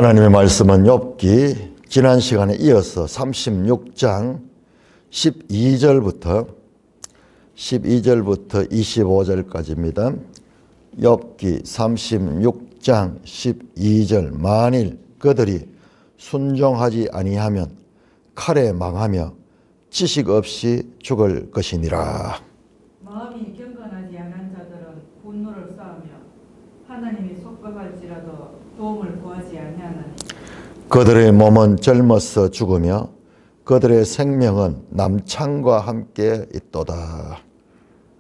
하나님의 말씀은 욥기 지난 시간에 이어서 36장 12절부터 25절까지입니다. 욥기 36장 12절 만일 그들이 순종하지 아니하면 칼에 망하며 지식 없이 죽을 것이니라. 마음이 경건하지 않은 자들은 분노를 쌓으며 하나님이 속박할지라도 도움을 구하지 아니하나니 그들의 몸은 젊어서 죽으며 그들의 생명은 남창과 함께 있도다.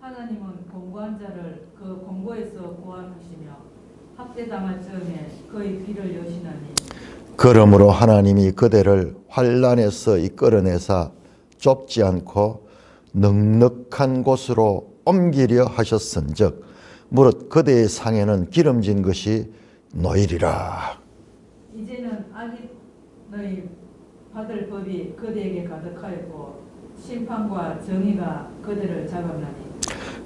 하나님은 공고한 자를 그 공고에서 구원하시며 학대당할 즈음에 그의 귀를 여시나니 그러므로 하나님이 그대를 환난에서 이끌어내사 좁지 않고 넉넉한 곳으로 옮기려 하셨은즉 무릇 그대의 상에는 기름진 것이 놓이리라. 이제는 악인의 받을 법이 그대에게 가득하였고 심판과 정의가 그대를 잡았나니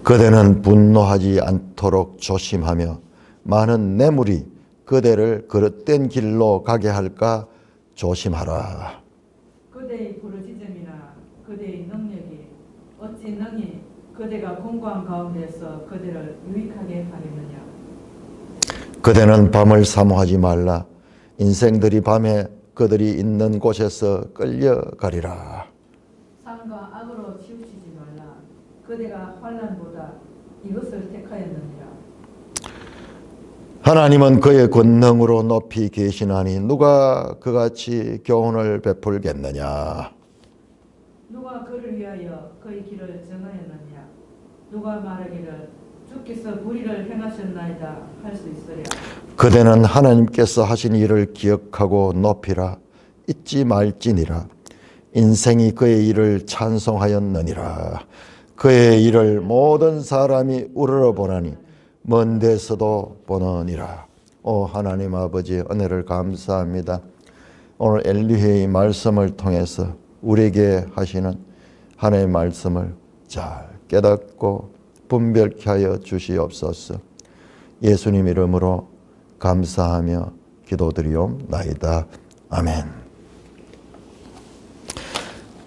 그대는 분노하지 않도록 조심하며 많은 뇌물이 그대를 그릇된 길로 가게 할까 조심하라. 그대의 부르짖음이나 그대의 능력이 어찌 능히 그대가 공고한 가운데서 그대를 유익하게 하겠느냐. 그대는 밤을 사모하지 말라. 인생들이 밤에 그들이 있는 곳에서 끌려가리라. 삶과 악으로 치우치지 말라. 그대가 환난보다 이것을 택하였느니라. 하나님은 그의 권능으로 높이 계시나니 누가 그같이 교훈을 베풀겠느냐. 누가 그를 위하여 그의 길을 정하였느냐. 누가 말하기를 주께서 불의를 행하셨나이다 할 수 있으랴. 그대는 하나님께서 하신 일을 기억하고 높이라. 잊지 말지니라. 인생이 그의 일을 찬송하였느니라. 그의 일을 모든 사람이 우러러보나니 먼 데서도 보느니라. 오 하나님 아버지, 은혜를 감사합니다. 오늘 엘리후의 말씀을 통해서 우리에게 하시는 하나님의 말씀을 잘 깨닫고 분별케 하여 주시옵소서. 예수님 이름으로 감사하며 기도드리옵나이다. 아멘.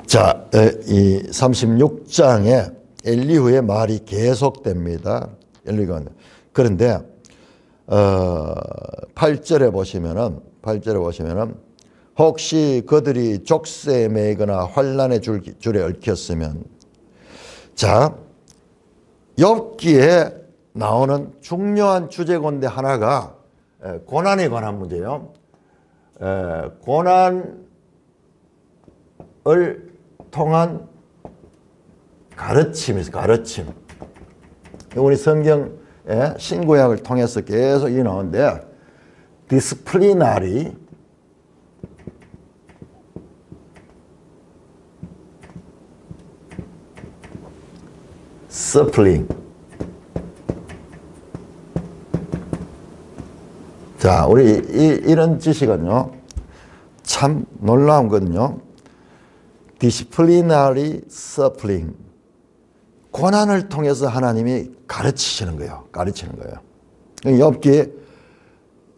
자, 이 36장에 엘리후의 말이 계속됩니다. 엘리후가. 그런데 8절에 보시면은 혹시 그들이 족쇄에 매거나 환난의 줄에 얽혔으면, 자, 욥기에 나오는 중요한 주제 가운데 하나가 고난에 관한 문제예요. 고난을 통한 가르침. 우리 성경 신구약을 통해서 계속 이 나오는데 디스플리나리 서플링. 자, 우리 이런 지식은요 참 놀라운 거거든요. 디스플리나리 서플링. 고난을 통해서 하나님이 가르치시는 거예요.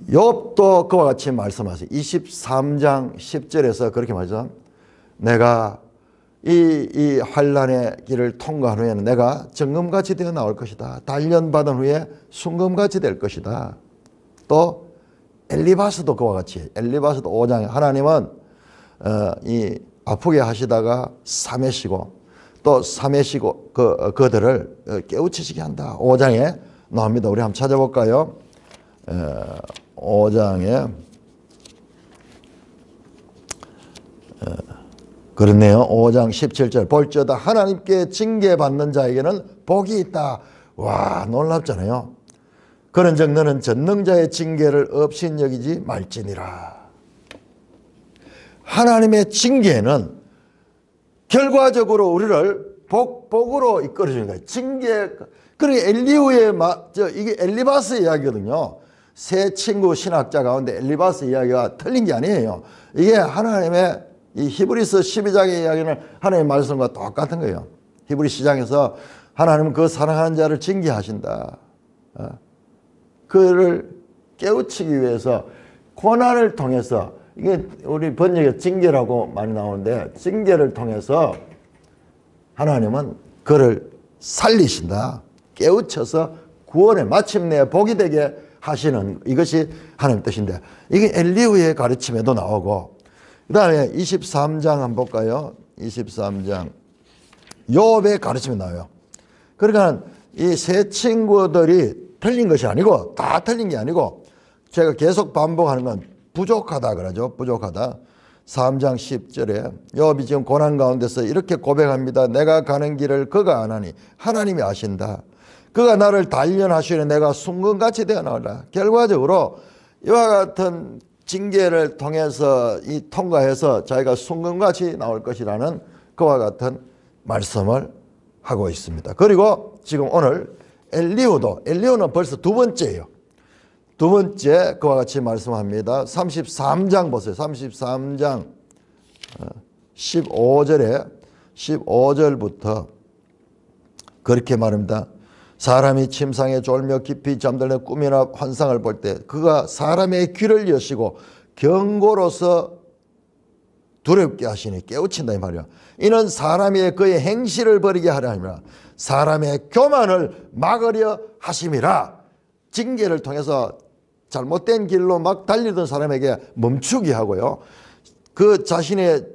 욥도 그와 같이 말씀하세요. 23장 10절에서 그렇게 말하죠. 내가 이 환난의 길을 통과한 후에는 내가 정금같이 되어 나올 것이다. 단련받은 후에 순금같이 될 것이다. 또 엘리바스도 그와 같이, 엘리바스도 5장에 하나님은 이 아프게 하시다가 삼해시고 또 삼해시고 그들을 깨우치시게 한다. 5장에 나옵니다. 우리 한번 찾아볼까요? 5장에 그렇네요. 5장 17절. 볼지어다 하나님께 징계받는 자에게는 복이 있다. 와, 놀랍잖아요. 그런즉 너는 전능자의 징계를 업신여기지 말지니라. 하나님의 징계는 결과적으로 우리를 복으로 이끌어주는 거예요. 징계. 그러니까 엘리후의 이게 엘리바스의 이야기거든요. 세 친구 신학자 가운데 엘리바스 이야기가 틀린 게 아니에요. 이게 하나님의 이 히브리서 12장의 이야기는 하나님의 말씀과 똑같은 거예요. 히브리 시장에서 하나님은 그 사랑하는 자를 징계하신다. 그를 깨우치기 위해서 고난을 통해서, 이게 우리 번역에 징계라고 많이 나오는데, 징계를 통해서 하나님은 그를 살리신다. 깨우쳐서 구원에 마침내 복이 되게 하시는, 이것이 하나님 뜻인데, 이게 엘리후의 가르침에도 나오고, 그 다음에 23장 한번 볼까요? 23장 욥의 가르침이 나와요. 그러니까 이 세 친구들이 틀린 것이 아니고, 다 틀린 게 아니고, 제가 계속 반복하는 건 부족하다 그러죠. 부족하다. 3장 10절에 욥이 지금 고난 가운데서 이렇게 고백합니다. 내가 가는 길을 그가 안 하니 하나님이 아신다. 그가 나를 단련하시려 내가 순금같이 되어 나오라. 결과적으로 이와 같은 징계를 통해서 통과해서 자기가 순금같이 나올 것이라는 그와 같은 말씀을 하고 있습니다. 그리고 지금 오늘 엘리후는 벌써 두 번째예요. 두 번째 그와 같이 말씀합니다. 33장 보세요. 33장 15절부터 그렇게 말합니다. 사람이 침상에 졸며 깊이 잠들는 꿈이나 환상을 볼 때 그가 사람의 귀를 여시고 경고로서 두렵게 하시니 깨우친다 이 말이야. 이는 사람이 그의 행실을 버리게 하려 함이라. 사람의 교만을 막으려 하심이라. 징계를 통해서 잘못된 길로 막 달리던 사람에게 멈추게 하고요. 그 자신의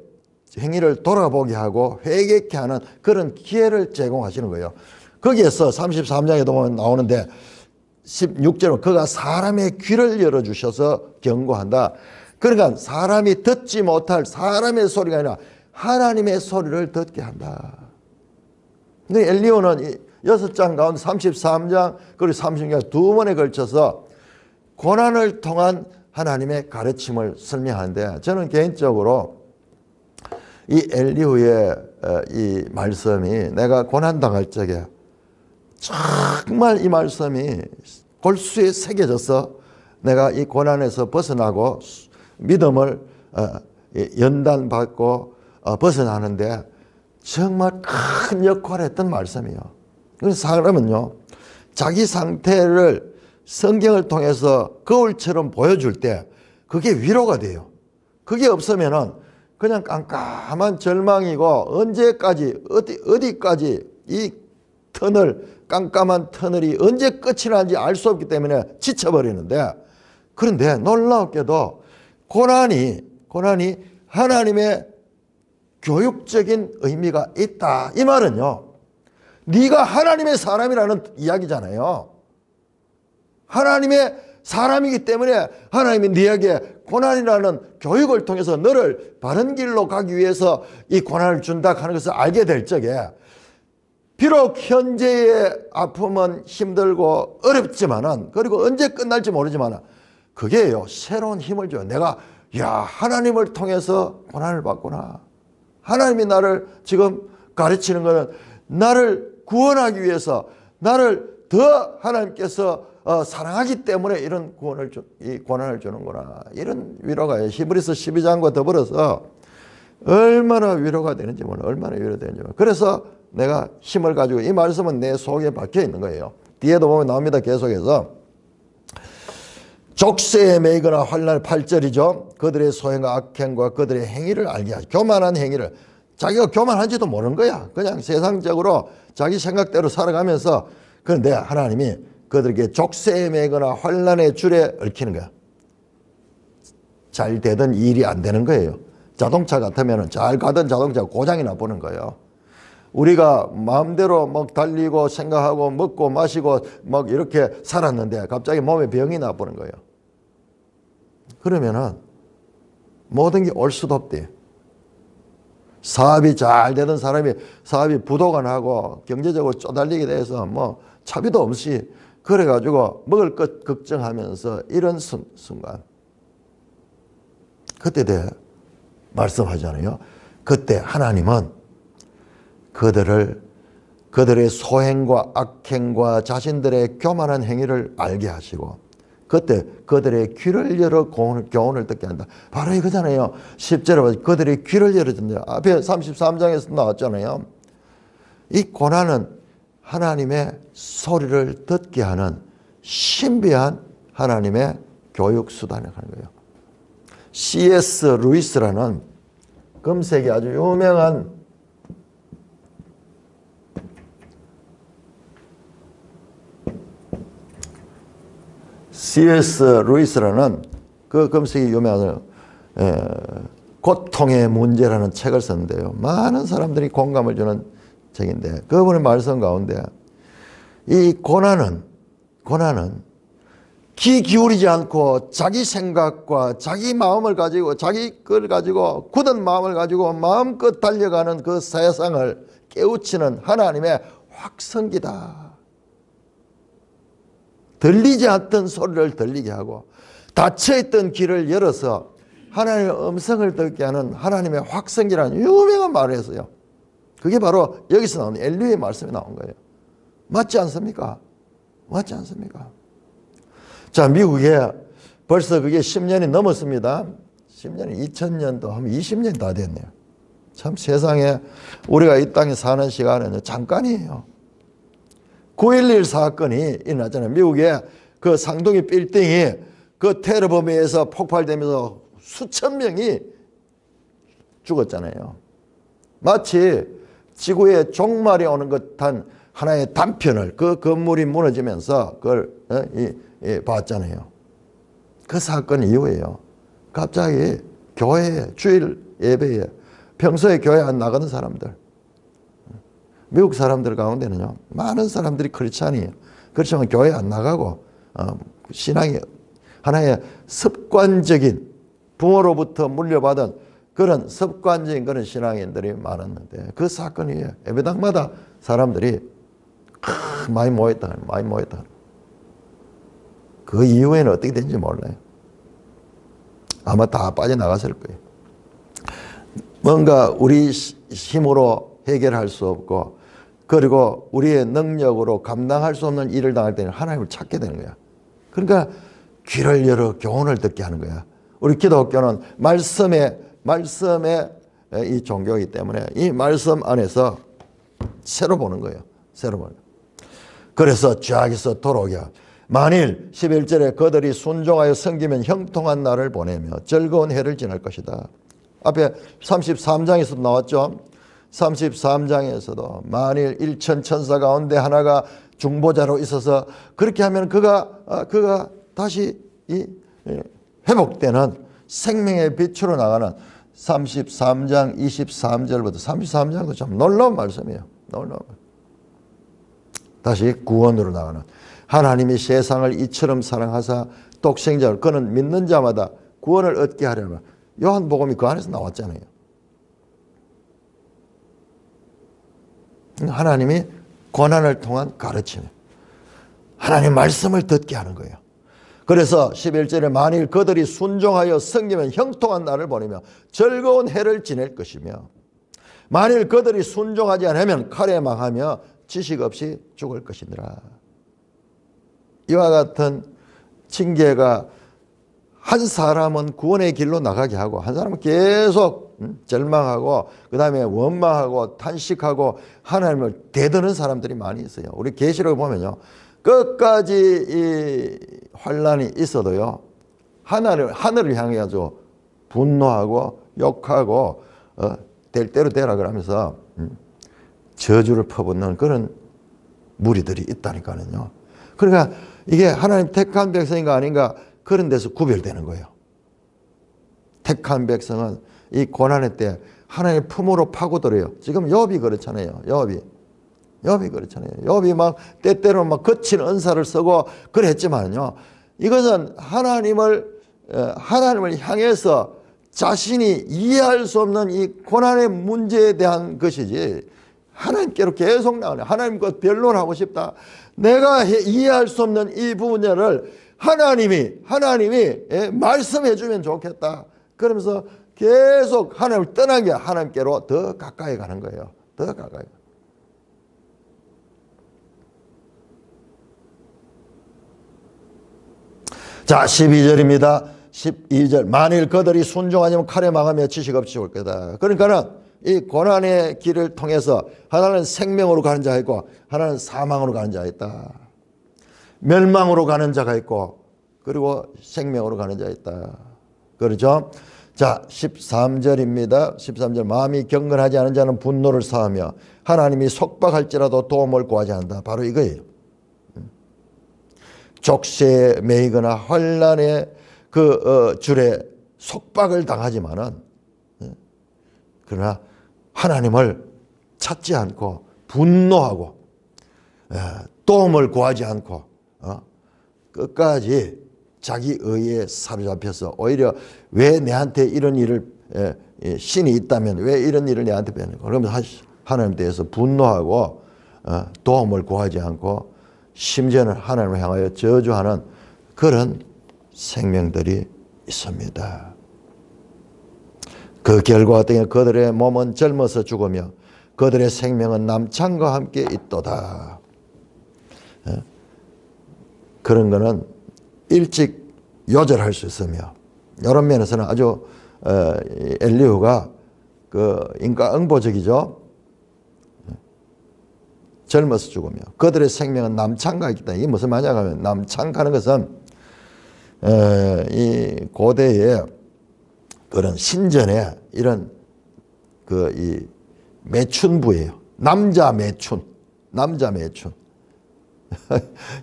행위를 돌아보게 하고 회개케 하는 그런 기회를 제공하시는 거예요. 거기에서 33장에도 보면 나오는데 16절은 그가 사람의 귀를 열어주셔서 경고한다. 그러니까 사람이 듣지 못할 사람의 소리가 아니라 하나님의 소리를 듣게 한다. 근데 엘리후는 6장 가운데 33장 그리고 30장 두 번에 걸쳐서 고난을 통한 하나님의 가르침을 설명하는데 저는 개인적으로 이 엘리후의 이 말씀이 내가 고난당할 적에 정말 이 말씀이 골수에 새겨져서 내가 이 고난에서 벗어나고 믿음을 연단받고 벗어나는데 정말 큰 역할을 했던 말씀이에요. 그래서 사람은요, 자기 상태를 성경을 통해서 거울처럼 보여줄 때 그게 위로가 돼요. 그게 없으면은 그냥 깜깜한 절망이고 언제까지 어디까지 이 깜깜한 터널이 언제 끝이 나는지 알 수 없기 때문에 지쳐버리는데, 그런데 놀랍게도 고난이 하나님의 교육적인 의미가 있다. 이 말은요, 네가 하나님의 사람이라는 이야기잖아요. 하나님의 사람이기 때문에 하나님이 네에게 고난이라는 교육을 통해서 너를 바른 길로 가기 위해서 이 고난을 준다 하는 것을 알게 될 적에 비록 현재의 아픔은 힘들고 어렵지만은, 그리고 언제 끝날지 모르지만은 그게요, 새로운 힘을 줘요. 내가 하나님을 통해서 고난을 받구나. 하나님이 나를 지금 가르치는 것은 나를 구원하기 위해서, 나를 더 하나님께서 사랑하기 때문에 이런 이 고난을 주는구나. 이런 위로가 히브리서 12장과 더불어서 얼마나 위로가 되는지 몰라. 얼마나 위로되는지 몰라. 그래서 내가 힘을 가지고, 이 말씀은 내 속에 박혀 있는 거예요. 뒤에도 보면 나옵니다. 계속해서 족쇄에 매이거나 환난 8절이죠. 그들의 소행과 악행과 그들의 행위를 알게 하시. 교만한 행위를, 자기가 교만한지도 모르는 거야. 그냥 세상적으로 자기 생각대로 살아가면서, 그런데 하나님이 그들에게 족쇄에 매거나 환난의 줄에 얽히는 거야. 잘 되던 일이 안 되는 거예요. 자동차 같으면 잘 가던 자동차가 고장이 나보는 거예요. 우리가 마음대로 막 달리고 생각하고 먹고 마시고 막 이렇게 살았는데 갑자기 몸에 병이 나보는 거예요. 그러면은 모든 게 올 수도 없대. 사업이 잘 되던 사람이 사업이 부도가 나고 경제적으로 쪼달리게 돼서 뭐 차비도 없이 그래가지고 먹을 것 걱정하면서 이런 순간, 그때 말씀하잖아요. 그때 하나님은 그들의 소행과 악행과 자신들의 교만한 행위를 알게 하시고, 그때 그들의 귀를 열어 교훈을 듣게 한다. 바로 이거잖아요. 10절에 보면 그들의 귀를 열어준다. 앞에 33장에서 나왔잖아요. 이 고난은 하나님의 소리를 듣게 하는 신비한 하나님의 교육 수단을 하는 거예요. C.S. 루이스라는 금세기 아주 유명한 C.S. 루이스라는 그 금세기 유명한 고통의 문제라는 책을 썼는데요. 많은 사람들이 공감을 주는 책인데 그분의 말씀 가운데 이 고난은 귀 기울이지 않고 자기 생각과 자기 마음을 가지고 자기 걸 가지고 굳은 마음을 가지고 마음껏 달려가는 그 세상을 깨우치는 하나님의 확성기다. 들리지 않던 소리를 들리게 하고 닫혀있던 길을 열어서 하나님의 음성을 듣게 하는 하나님의 확성기라는 유명한 말을 했어요. 그게 바로 여기서 나오는 엘리야의 말씀이 나온 거예요. 맞지 않습니까? 맞지 않습니까? 자, 미국에 벌써 그게 10년이 넘었습니다. 10년이 2000년도 하면 20년이 다 됐네요. 참 세상에 우리가 이 땅에 사는 시간은 잠깐이에요. 9.11 사건이 일어났잖아요. 미국에 그 상동이 빌딩이 그 테러 범위에서 폭발되면서 수천 명이 죽었잖아요. 마치 지구에 종말이 오는 듯한 하나의 단편을 그 건물이 무너지면서 그걸 봤잖아요. 그 사건 이후에요. 갑자기 교회에 주일 예배에 평소에 교회 안 나가는 사람들 미국 사람들 가운데는요 많은 사람들이 크리스찬이에요. 그렇지만 교회 안 나가고 신앙이 하나의 습관적인 부모로부터 물려받은 그런 습관적인 그런 신앙인들이 많았는데 그 사건이 예배당마다 사람들이 많이 모였다. 그 이후에는 어떻게 된지 몰라요. 아마 다 빠져나갔을 거예요. 뭔가 우리 힘으로 해결할 수 없고 그리고 우리의 능력으로 감당할 수 없는 일을 당할 때는 하나님을 찾게 되는 거야. 그러니까 귀를 열어 교훈을 듣게 하는 거야. 우리 기독교는 말씀의 이 종교이기 때문에 이 말씀 안에서 새로 보는 거예요. 새로 보는 거예요. 그래서 쫙에서 돌아오게 만일 11절에 그들이 순종하여 섬기면 형통한 날을 보내며 즐거운 해를 지낼 것이다. 앞에 33장에서도 나왔죠. 33장에서도 만일 1천 천사 가운데 하나가 중보자로 있어서 그렇게 하면 그가 다시 회복되는 생명의 빛으로 나가는 33장 23절부터 33장도 참 놀라운 말씀이에요. 놀라운. 다시 구원으로 나가는 하나님이 세상을 이처럼 사랑하사 독생자를 그는 믿는 자마다 구원을 얻게 하려면 요한복음이 그 안에서 나왔잖아요. 하나님이 고난을 통한 가르침이에요. 하나님 말씀을 듣게 하는 거예요. 그래서 11절에 만일 그들이 순종하여 섬기면 형통한 날을 보내며 즐거운 해를 지낼 것이며 만일 그들이 순종하지 않으면 칼에 망하며 지식 없이 죽을 것이니라. 이와 같은 징계가 한 사람은 구원의 길로 나가게 하고 한 사람은 계속 절망하고 그 다음에 원망하고 탄식하고 하나님을 대드는 사람들이 많이 있어요. 우리 계시록을 보면요. 끝까지 이 환란이 있어도요. 하늘을 향해 가지고 분노하고 욕하고 될 대로 되라 그러면서 저주를 퍼붓는 그런 무리들이 있다니까요. 그러니까 이게 하나님 택한 백성인가 아닌가 그런 데서 구별되는 거예요. 택한 백성은 이 고난의 때 하나님의 품으로 파고들어요. 지금 욥이 그렇잖아요. 욥이 그렇잖아요. 욥이 막 때때로 막 거친 은사를 쓰고 그랬지만요. 이것은 하나님을 향해서 자신이 이해할 수 없는 이 고난의 문제에 대한 것이지 하나님께로 계속 나가네. 하나님과 변론하고 싶다. 내가 이해할 수 없는 이 분야를 하나님이 말씀해 주면 좋겠다. 그러면서 계속 하나님을 떠나게 하나님께로 더 가까이 가는 거예요. 더 가까이. 자, 12절입니다. 12절. 만일 그들이 순종하면 칼에 망하며 지식 없이 올 거다. 그러니까는 이 고난의 길을 통해서 하나는 생명으로 가는 자가 있고 하나는 사망으로 가는 자가 있다. 멸망으로 가는 자가 있고 그리고 생명으로 가는 자가 있다. 그렇죠? 자, 13절입니다. 13절. 마음이 경건하지 않은 자는 분노를 사하며 하나님이 속박할지라도 도움을 구하지 않는다. 바로 이거예요. 족쇄에 매이거나 환난의 그 줄에 속박을 당하지만은, 그러나 하나님을 찾지 않고 분노하고 도움을 구하지 않고 끝까지 자기 의에 사로잡혀서 오히려 왜 내한테 이런 일을, 신이 있다면 왜 이런 일을 내한테 빼는 거, 그러면 하나님에 대해서 분노하고 도움을 구하지 않고 심지어는 하나님을 향하여 저주하는 그런 생명들이 있습니다. 그 결과 어떻게 그들의 몸은 젊어서 죽으며 그들의 생명은 남창과 함께 있도다. 그런 거는 일찍 요절할 수 있으며, 이런 면에서는 아주 엘리후가 그 인과응보적이죠. 젊어서 죽으며 그들의 생명은 남창과 있다. 이게 무슨 말이냐 하면, 남창하는 것은 이 고대의 그런 신전에 이런 그 이 매춘부예요. 남자 매춘.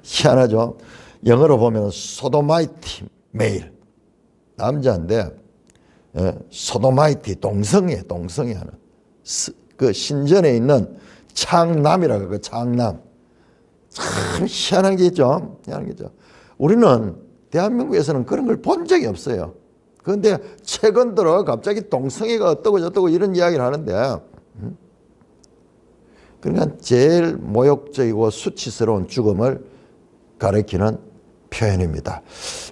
희한하죠. 영어로 보면 소도마이티 메일, 남자인데 소도마이티 동성애 하는 그 신전에 있는 창남이라고, 그 창남. 참 희한한 게 있죠. 우리는 대한민국에서는 그런 걸 본 적이 없어요. 그런데 최근 들어 갑자기 동성애가 어떠고 저떠고 이런 이야기를 하는데, 그러니까 제일 모욕적이고 수치스러운 죽음을 가리키는 표현입니다.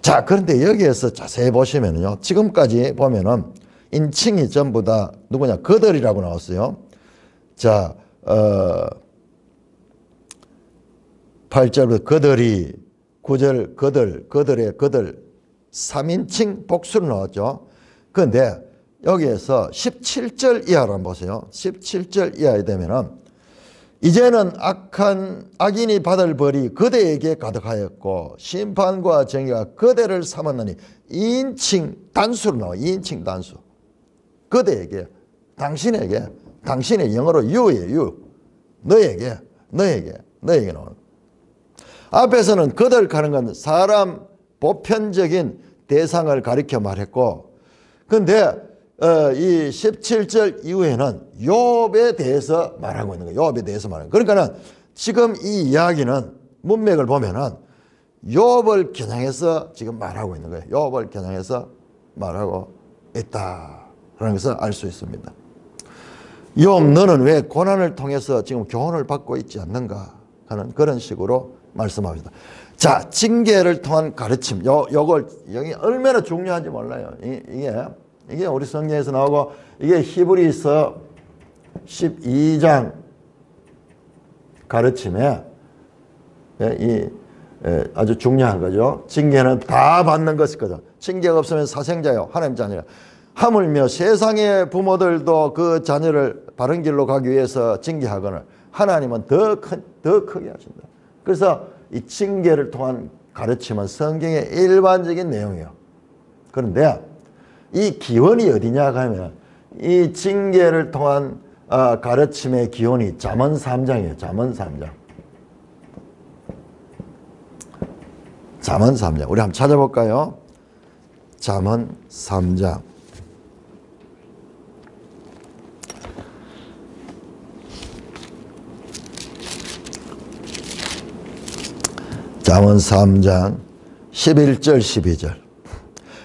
자, 그런데 여기에서 자세히 보시면요, 지금까지 보면은 인칭이 전부 다 누구냐? 그들이라고 나왔어요. 자, 8절부터 그들이, 9절 그들의 그들 3인칭 복수로 나왔죠. 그런데 여기에서 17절 이하로 한번 보세요. 17절 이하에 되면은, 이제는 악인이 받을 벌이 그대에게 가득하였고 심판과 정의가 그대를 삼았느니, 2인칭 단수로 나와. 2인칭 단수. 그대에게, 당신에게, 당신의 영어로 you예요. 너에게 나오는. 앞에서는 그들 하는 건 사람 보편적인 대상을 가리켜 말했고, 그런데 이 17절 이후에는 욥에 대해서 말하고 있는 거예요. 욥에 대해서 말하는 거예요. 그러니까는 지금 이 이야기는 문맥을 보면은 욥을 겨냥해서 지금 말하고 있는 거예요. 욥을 겨냥해서 말하고 있다라는 것을 알 수 있습니다. 욥, 너는 왜 고난을 통해서 지금 교훈을 받고 있지 않는가 하는 그런 식으로 말씀합니다. 자, 징계를 통한 가르침. 요걸 여기 얼마나 중요한지 몰라요. 이게 우리 성경에서 나오고, 이게 히브리서 12장 가르침에 아주 중요한 거죠. 징계는 다 받는 것이거든. 징계가 없으면 사생자요, 하나님 자녀요. 하물며 세상의 부모들도 그 자녀를 바른 길로 가기 위해서 징계하거늘 하나님은 더 크게 하신다. 그래서 이 징계를 통한 가르침은 성경의 일반적인 내용이에요. 그런데 이 기원이 어디냐 하면, 이 징계를 통한 가르침의 기원이 잠언 3장이에요. 잠언 3장. 잠언 3장. 우리 한번 찾아볼까요? 잠언 3장. 잠언 3장 11절 12절.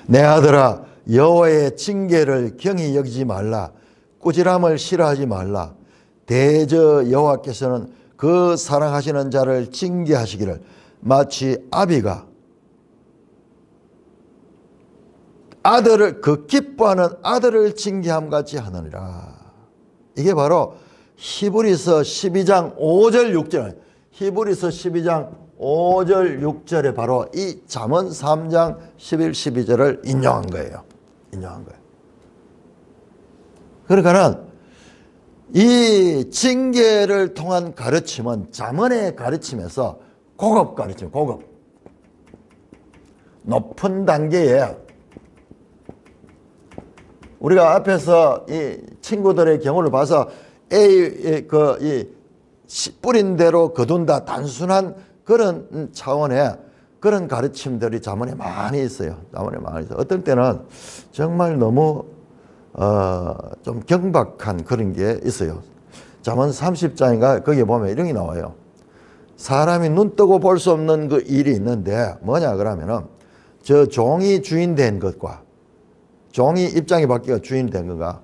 내 아들아, 여호와의 징계를 경히 여기지 말라. 꾸지람을 싫어하지 말라. 대저 여호와께서는 그 사랑하시는 자를 징계하시기를 마치 아비가 아들을, 그 기뻐하는 아들을 징계함 같이 하느니라. 이게 바로 히브리서 12장 5절 6절. 히브리서 12장 5절 6절에 바로 이 잠언 3장 11, 12절을 인용한 거예요. 그러니까는 이 징계를 통한 가르침은 잠언의 가르침에서 고급 가르침, 높은 단계의 우리가 앞에서 이 친구들의 경우를 봐서 뿌린 대로 거둔다 단순한 그런 차원의 그런 가르침들이 잠언에 많이 있어요. 잠언에 많이 있어요. 어떨 때는 정말 너무 좀 경박한 그런 게 있어요. 잠언 30장인가 거기에 보면 이런 게 나와요. 사람이 눈 뜨고 볼 수 없는 그 일이 있는데 뭐냐 그러면은 저 종이 주인 된 것과 종이 입장이 바뀌어 주인 된 건가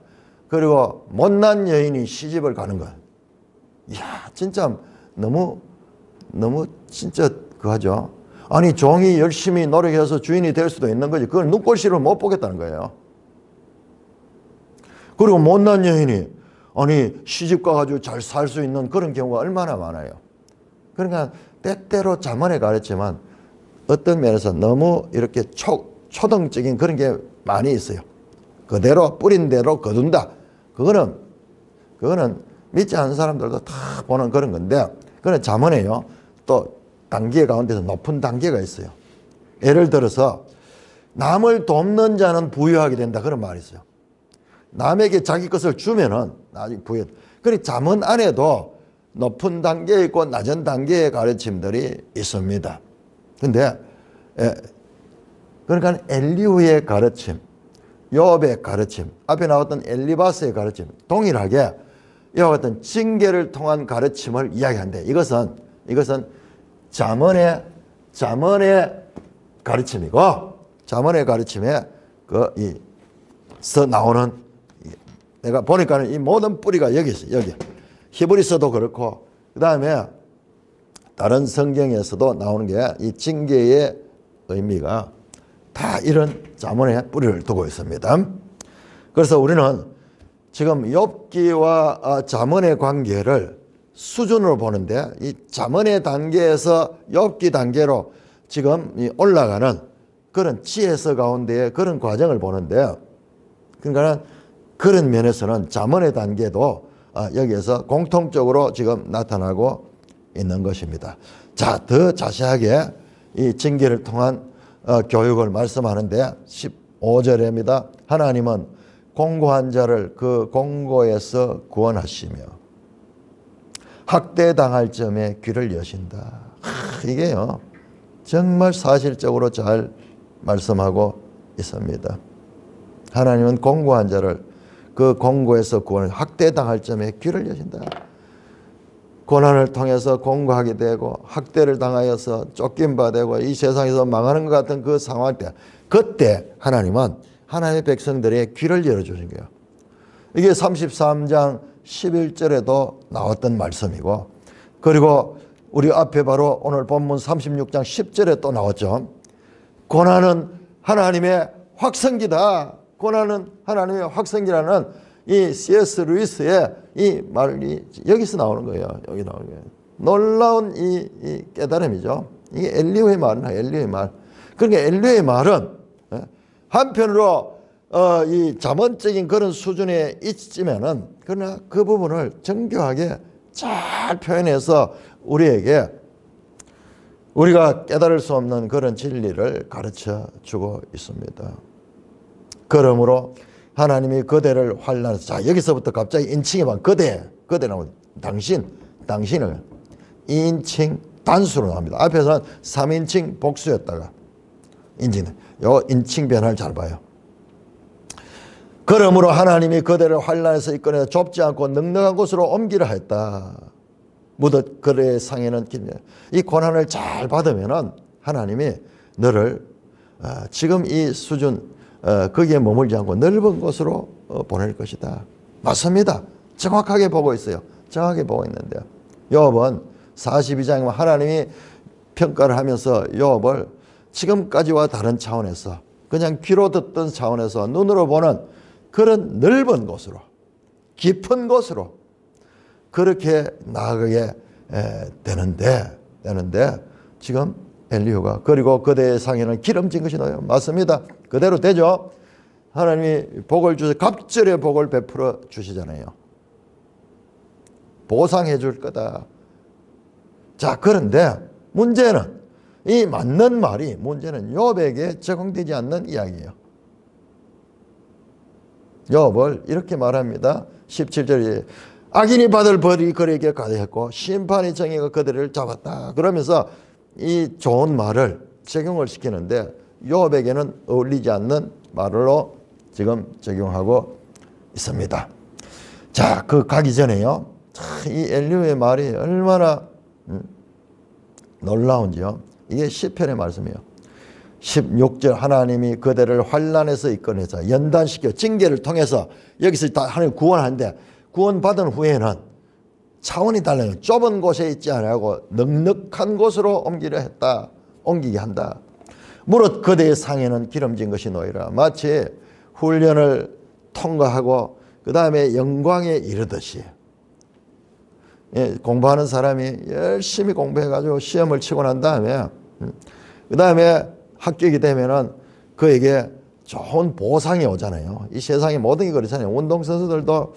그리고 못난 여인이 시집을 가는 것. 이야 진짜 너무 진짜 그하죠. 아니 종이 열심히 노력해서 주인이 될 수도 있는 거지 그걸 눈꼴시를 못 보겠다는 거예요. 그리고 못난 여인이 아니 시집 가가지고 잘 살 수 있는 그런 경우가 얼마나 많아요. 그러니까 때때로 잠언에 가르치지만 어떤 면에서 너무 이렇게 초등적인 그런 게 많이 있어요. 그대로 뿌린 대로 거둔다. 그거는 믿지 않는 사람들도 다 보는 그런 건데 그건 잠언에요. 또 단계 가운데서 높은 단계가 있어요. 예를 들어서 남을 돕는 자는 부유하게 된다 그런 말이 있어요. 남에게 자기 것을 주면은 나중에 부유. 그러니 잠언 안에도 높은 단계에 있고 낮은 단계의 가르침들이 있습니다. 근데 그러니까 엘리후의 가르침, 욥의 가르침, 앞에 나왔던 엘리바스의 가르침 동일하게 이와 같은 징계를 통한 가르침을 이야기한대. 이것은 잠언의 가르침이고 잠언의 가르침에 서 나오는 내가 보니까는 이 모든 뿌리가 여기 있어요. 여기 히브리서도 그렇고 그 다음에 다른 성경에서도 나오는 게 이 징계의 의미가 다 이런 잠언에 뿌리를 두고 있습니다. 그래서 우리는 지금 욥기와 잠언의 관계를 수준으로 보는데 이 잠언의 단계에서 욥기 단계로 지금 올라가는 그런 지혜서 가운데의 그런 과정을 보는데 그러니까 그런 면에서는 잠언의 단계도 여기에서 공통적으로 지금 나타나고 있는 것입니다. 자, 더 자세하게 이 징계를 통한 교육을 말씀하는데 15절입니다. 하나님은 공고한 자를 그 공고에서 구원하시며 학대당할 점에 귀를 여신다. 이게요 정말 사실적으로 잘 말씀하고 있습니다. 하나님은 공고한 자를 그 공고에서 학대당할 점에 귀를 여신다. 고난을 통해서 공고하게 되고 학대를 당하여서 쫓김바 되고 이 세상에서 망하는 것 같은 그 상황 때 그때 하나님은 하나님의 백성들의 귀를 열어주신 거예요. 이게 33장 11절에도 나왔던 말씀이고 그리고 우리 앞에 바로 오늘 본문 36장 10절에 또 나왔죠. 고난은 하나님의 확성기다. 고난은 하나님의 확성기라는 이 C.S. 루이스의 이 말이 여기서 나오는 거예요. 여기 나오는 거예요. 놀라운 이 깨달음이죠. 이게 엘리후의 말은 엘리후의 말. 그러니까 엘리후의 말은 한편으로 이 잠언적인 그런 수준에 있지만은 그러나 그 부분을 정교하게 잘 표현해서 우리에게 우리가 깨달을 수 없는 그런 진리를 가르쳐 주고 있습니다. 그러므로 하나님이 그대를 환난에서 자 여기서부터 갑자기 인칭이 막 그대 나오고 당신을 2인칭 단수로 나옵니다. 앞에서는 3인칭 복수였다가 요 인칭 변화를 잘 봐요. 그러므로 하나님이 그대를 환난에서 이끌어 좁지 않고 넉넉한 곳으로 옮기라 했다. 무릇 그의 상에는 이 고난을 잘 받으면은 하나님이 너를 지금 이 수준 거기에 머물지 않고 넓은 곳으로 보낼 것이다. 맞습니다. 정확하게 보고 있어요. 정확하게 보고 있는데요. 욥은 42장에 하나님이 평가를 하면서 욥을 지금까지와 다른 차원에서 그냥 귀로 듣던 차원에서 눈으로 보는 그런 넓은 곳으로 깊은 곳으로 그렇게 나아가게 되는데 지금 엘리후가 그리고 그대의 상에는 기름진 것이 나요. 맞습니다. 그대로 되죠. 하나님이 복을 주셔 갑절의 복을 베풀어 주시잖아요. 보상해 줄 거다. 자 그런데 문제는 이 맞는 말이 문제는 욥에게 적용되지 않는 이야기예요. 욥을 이렇게 말합니다. 17절에 악인이 받을 벌이 그에게 가득했고 심판의 정의가 그들을 잡았다. 그러면서 이 좋은 말을 적용을 시키는데 욥에게는 어울리지 않는 말로 지금 적용하고 있습니다. 자, 그 가기 전에요. 이 엘리후의 말이 얼마나 놀라운지요. 이게 시편의 말씀이에요. 16절 하나님이 그들을 환난에서 이끌어내서 연단시켜 징계를 통해서 여기서 다 하나님 구원하는데 구원받은 후에는 차원이 달라요. 좁은 곳에 있지 않고 넉넉한 곳으로 옮기게 한다. 무릇 그대의 상에는 기름진 것이 놓이라. 마치 훈련을 통과하고 그 다음에 영광에 이르듯이 공부하는 사람이 열심히 공부해가지고 시험을 치고 난 다음에 그 다음에 합격이 되면은 그에게 좋은 보상이 오잖아요. 이 세상에 모든 게 그렇잖아요. 운동선수들도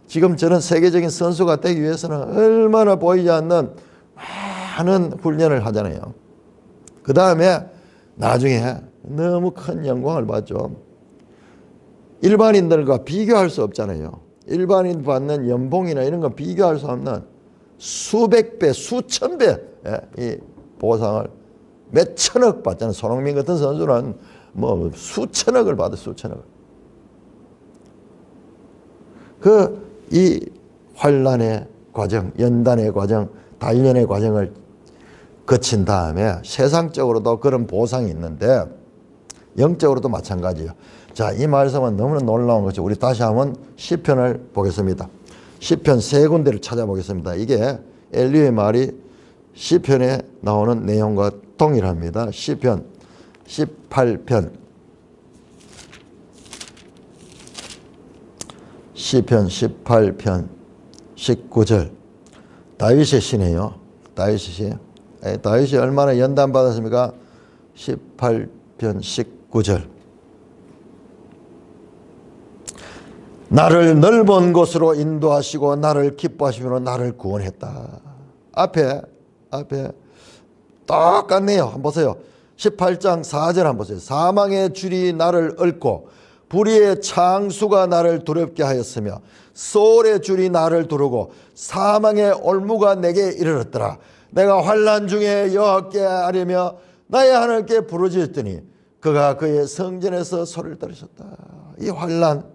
지금 저런 세계적인 선수가 되기 위해서는 얼마나 보이지 않는 많은 훈련을 하잖아요. 그 다음에 나중에 너무 큰 영광을 받죠. 일반인들과 비교할 수 없잖아요. 일반인 받는 연봉이나 이런 거 비교할 수 없는 수백 배, 수천 배 이 보상을 몇 천억 받잖아요. 손흥민 같은 선수는 뭐 수천억을 받아, 수천억을. 이 환란의 과정, 연단의 과정, 단련의 과정을 거친 다음에 세상적으로도 그런 보상이 있는데 영적으로도 마찬가지예요. 자, 이 말씀은 너무나 놀라운 것이죠. 우리 다시 한번 시편을 보겠습니다. 시편 세 군데를 찾아보겠습니다. 이게 엘리후의 말이 시편에 나오는 내용과 동일합니다. 시편 18편 시편 18편 19절 다윗의 시네요. 다윗의 시. 다윗이 얼마나 연단받았습니까? 18편 19절 나를 넓은 곳으로 인도하시고 나를 기뻐하시며 나를 구원했다. 앞에 똑같네요. 한번 보세요. 18장 4절 한번 보세요. 사망의 줄이 나를 얽고 불의의 창수가 나를 두렵게 하였으며 소울의 줄이 나를 두르고 사망의 올무가 내게 이르렀더라. 내가 환난 중에 여호와께 아뢰며 나의 하나님께 부르짖었더니 그가 그의 성전에서 소리를 들으셨다. 이 환난,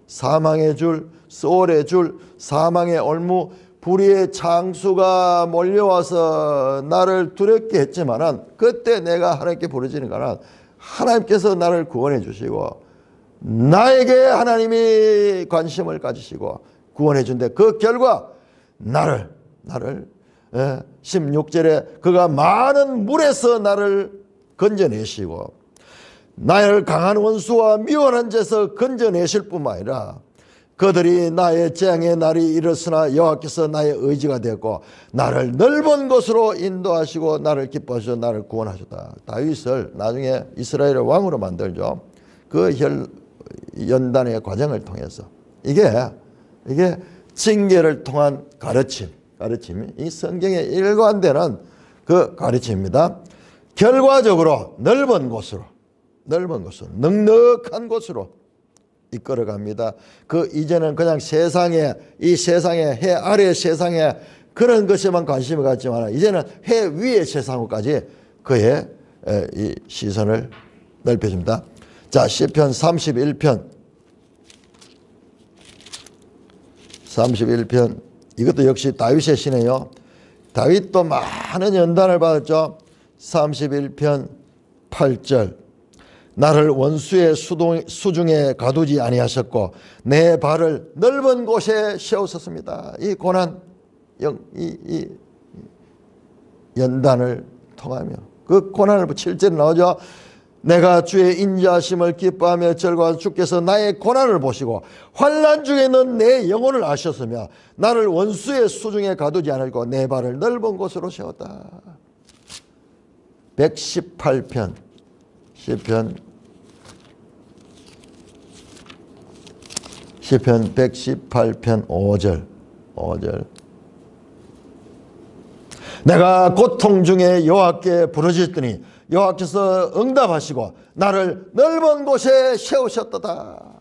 사망의 줄, 소울의 줄, 사망의 올무, 불의의 창수가 몰려와서 나를 두렵게 했지만은 그때 내가 하나님께 부르짖는 거는 하나님께서 나를 구원해 주시고 나에게 하나님이 관심을 가지시고 구원해 준대. 그 결과 나를 16절에 그가 많은 물에서 나를 건져내시고 나를 강한 원수와 미워한 자에서 건져내실 뿐만 아니라 그들이 나의 재앙의 날이 이르렀으나 여호와께서 나의 의지가 되었고 나를 넓은 곳으로 인도하시고 나를 기뻐하시고 나를 구원하셨다. 다윗을 나중에 이스라엘의 왕으로 만들죠. 그 연단의 과정을 통해서 이게 징계를 통한 가르침이 이 성경에 일관되는 그 가르침입니다. 결과적으로 넓은 곳으로 넉넉한 곳으로 이끌어갑니다. 그 이제는 그냥 이 세상에 해 아래 세상에 그런 것에만 관심을 갖지만 이제는 해 위의 세상까지 그의 이 시선을 넓혀줍니다. 자, 시편 31편 이것도 역시 다윗의 시네요. 다윗도 많은 연단을 받았죠. 31편 8절 나를 원수의 수중에 가두지 아니하셨고 내 발을 넓은 곳에 세우셨습니다. 이 고난, 이 연단을 통하며 그 고난을 7절에 나오죠. 내가 주의 인자하심을 기뻐하며 절과 주께서 나의 고난을 보시고 환난 중에는 내 영혼을 아셨으며 나를 원수의 수중에 가두지 않으고 내 발을 넓은 곳으로 세웠다. 118편 시편 118편 5절 내가 고통 중에 여호와께 부르짖더니 여호와께서 응답하시고 나를 넓은 곳에 세우셨도다.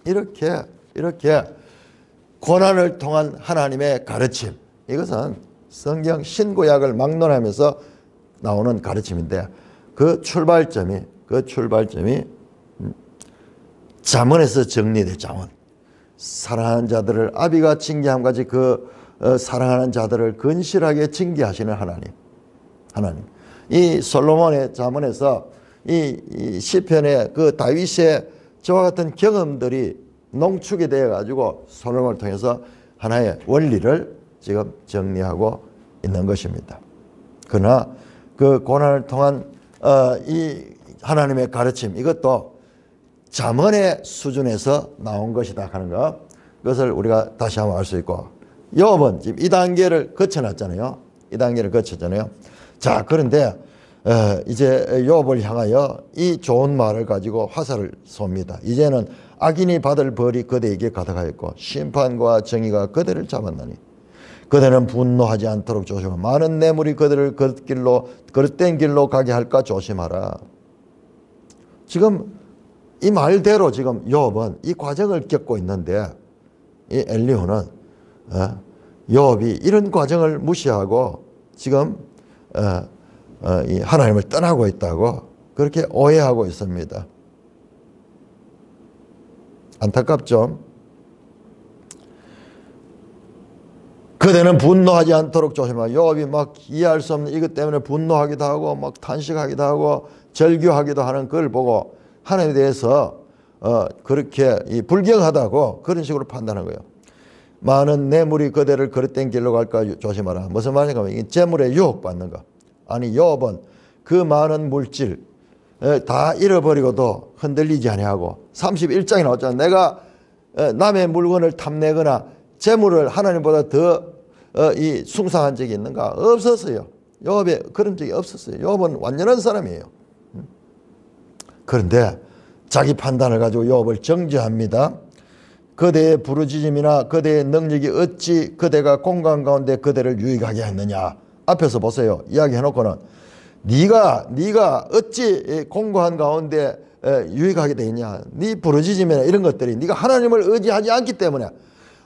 이렇게 고난을 통한 하나님의 가르침, 이것은 성경 신구약을 막론하면서 나오는 가르침인데 그 출발점이 잠언에서 정리돼. 잠언. 사랑하는 자들을 아비가 징계함 같이 사랑하는 자들을 근실하게 징계하시는 하나님. 이 솔로몬의 잠언에서 이 시편의 그 다윗의 저와 같은 경험들이 농축이 되어 가지고 솔로몬을 통해서 하나의 원리를 지금 정리하고 있는 것입니다. 그러나 그 고난을 통한 이 하나님의 가르침, 이것도 잠언의 수준에서 나온 것이다 하는 것, 그것을 우리가 다시 한번 알 수 있고, 욥은 지금 이 단계를 거쳐놨잖아요. 자, 그런데 이제 욥을 향하여 이 좋은 말을 가지고 화살을 쏩니다. 이제는 악인이 받을 벌이 그대에게 가득하였고 심판과 정의가 그대를 잡았나니 그대는 분노하지 않도록 조심하라. 많은 뇌물이 그대를 그릇된 길로 가게 할까 조심하라. 지금 이 말대로 지금 욥은 이 과정을 겪고 있는데, 이 엘리후는 욥이 이런 과정을 무시하고 지금 이 하나님을 떠나고 있다고 그렇게 오해하고 있습니다. 안타깝죠? 그대는 분노하지 않도록 조심하라. 욥이 막 이해할 수 없는 이것 때문에 분노하기도 하고 막 탄식하기도 하고 절규하기도 하는 그걸 보고 하나님에 대해서 그렇게 불경하다고 그런 식으로 판단한 거예요. 많은 뇌물이 그대를 그릇된 길로 갈까 조심하라. 무슨 말인가 하면 재물에 유혹받는 거. 아니 욥은 그 많은 물질 다 잃어버리고도 흔들리지 아니하고 31장에 나왔잖아. 내가 남의 물건을 탐내거나 재물을 하나님보다 더 이 숭상한 적이 있는가? 없었어요. 욥에 그런 적이 없었어요. 욥은 완전한 사람이에요. 그런데 자기 판단을 가지고 욥을 정죄합니다. 그대의 부르짖음이나 그대의 능력이 어찌 그대가 공간 가운데 그대를 유익하게 했느냐. 앞에서 보세요. 이야기해놓고는 네가 어찌 공고한 가운데 유익하게 되느냐. 네 부르짖음이나 이런 것들이 네가 하나님을 의지하지 않기 때문에,